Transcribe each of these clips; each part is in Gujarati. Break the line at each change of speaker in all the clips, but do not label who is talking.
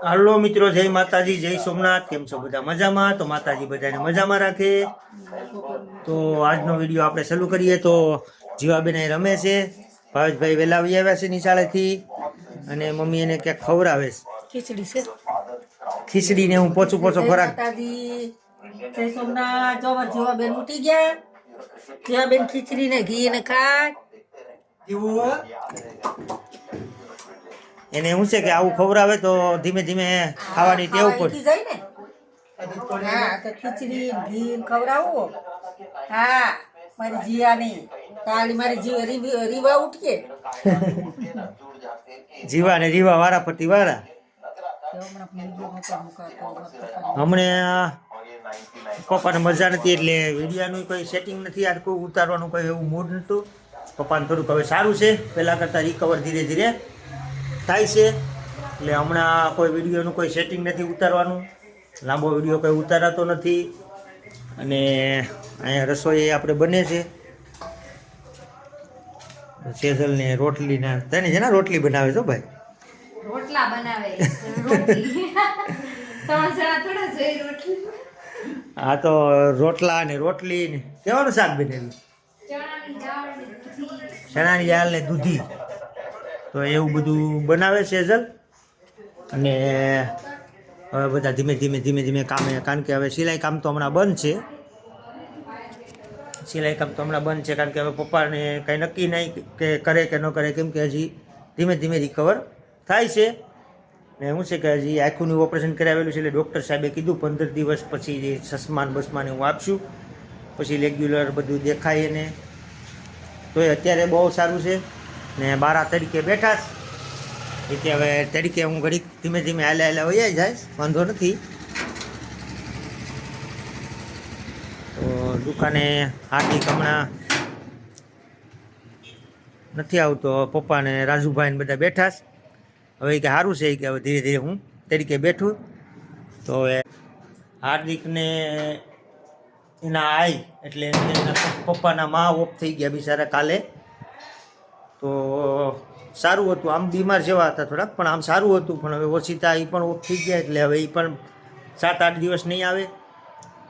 હાલો મિત્રો, જય માતાજી, જય સોમનાથ। કેમ છો બધા? મજામાં? તો માતાજી બધાને મજામાં રાખે। તો આજનો વિડીયો આપણે શરૂ કરીએ। તો જીવાબેન અહીં રમે છે, ભાવેશભાઈ વહેલા આવી આવ્યા છે નિશાળેથી, અને મમ્મી એને ક્યાંક ખવડાવે છે ખીચડી છે, ખીચડી ને હું પોચું પોચો ખોરાક।
જય સોમનાથ। જો જીવાબેન ઉઠી ગયા, જીવાબેન ખીચડી ને ઘી ને ખાય।
એને શું છે કે આવું ખવડાવે તો ધીમે ધીમે ખાવાની ટેવ પડે
જાય ને। હા, તો ખીચડી ઘી ખવડાવું। હા, મારી જીયા નહીં તાલી, મારી રીવા ઉઠીએ।
જીવા ને રીવા વારા ફરતી વારા। હમણાં પપ્પાને મજા નથી એટલે વિડીયાનું કોઈ સેટિંગ નથી, આ કોઈ ઉતારવાનું કોઈ એવું મૂડ નહોતું। પપ્પાને થોડુંક હવે સારું છે, પહેલાં કરતાં રિકવર ધીરે ધીરે થાય છે, એટલે હમણાં કોઈ વિડીયોનું કોઈ સેટિંગ નથી ઉતારવાનું, લાંબો વિડીયો કોઈ ઉતારાતો નથી। અને અહીંયા રસોઈ આપણે બને છે, સેજલને રોટલીના તને છે ને રોટલી બનાવે છો ભાઈ?
રોટલા બનાવે રોટલી ત્રણ જણા થોડા જોઈ રોટલી।
હા, તો રોટલા ને રોટલી ને કેવાનું શાક બનેલું? ચણાની દાળ ને દૂધી, તો એવું બધું બનાવે સેજલ। અને હવે બધા ધીમે ધીમે કામે, કારણ કે હવે સિલાઈ કામ તો હમણાં બંધ છે, કારણ કે હવે પપ્પાને કંઈ નક્કી નહીં કે કરે કે ન કરે, કેમ કે હજી ધીમે ધીમે રિકવર થાય છે। ને શું છે કે હજી આંખોનું ઓપરેશન કરાવેલું છે, એટલે ડૉક્ટર સાહેબે કીધું 15 દિવસ પછી જે ચશ્માન બસમાને હું આપશું, પછી રેગ્યુલર બધું દેખાય એને। તો એ અત્યારે બહુ સારું છે ને 12 તરીકે બેઠા છે, એટલે હવે તરીકે હું ઘડીક ધીમે ધીમે હાલ્યા વયા જાય, વાંધો નથી। તો દુકાને હાર્દિક હમણાં નથી આવતો, પપ્પા ને રાજુભાઈ ને બધા બેઠા છે। હવે કે સારું છે કે હવે ધીરે ધીરે હું તરીકે બેઠું। તો હવે હાર્દિકને એના આઈ એટલે એના પપ્પાના મા ઓફ થઈ ગયા બિચારા કાલે, તો સારું હતું, આમ બીમાર જેવા હતા થોડાક, પણ આમ સારું હતું, પણ હવે ઓછીતા એ પણ ઓફ થઈ ગયા, એટલે હવે એ પણ 7-8 દિવસ નહીં આવે।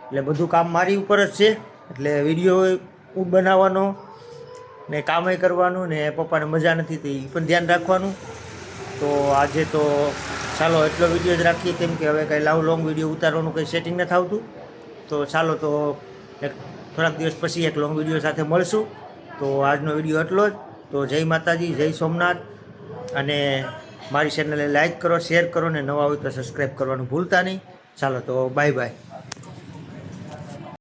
એટલે બધું કામ મારી ઉપર જ છે, એટલે વિડીયો બનાવવાનો ને કામે કરવાનું ને પપ્પાને મજા નથી તો એ પણ ધ્યાન રાખવાનું। તો આજે તો ચાલો એટલો વિડીયો જ રાખીએ, કેમ કે હવે કંઈ લોંગ વિડીયો ઉતારવાનું કંઈ સેટિંગ નથી આવતું। તો ચાલો, તો થોડાક દિવસ પછી એક લોંગ વિડીયો સાથે મળશું। તો આજનો વિડીયો એટલો જ। તો જય માતાજી, જય સોમનાથ, અને મારી ચેનલને લાઈક કરો, શેર કરો, ને નવા હોય તો સબસ્ક્રાઈબ કરવાનું ભૂલતા નહીં। ચાલો, તો બાય બાય।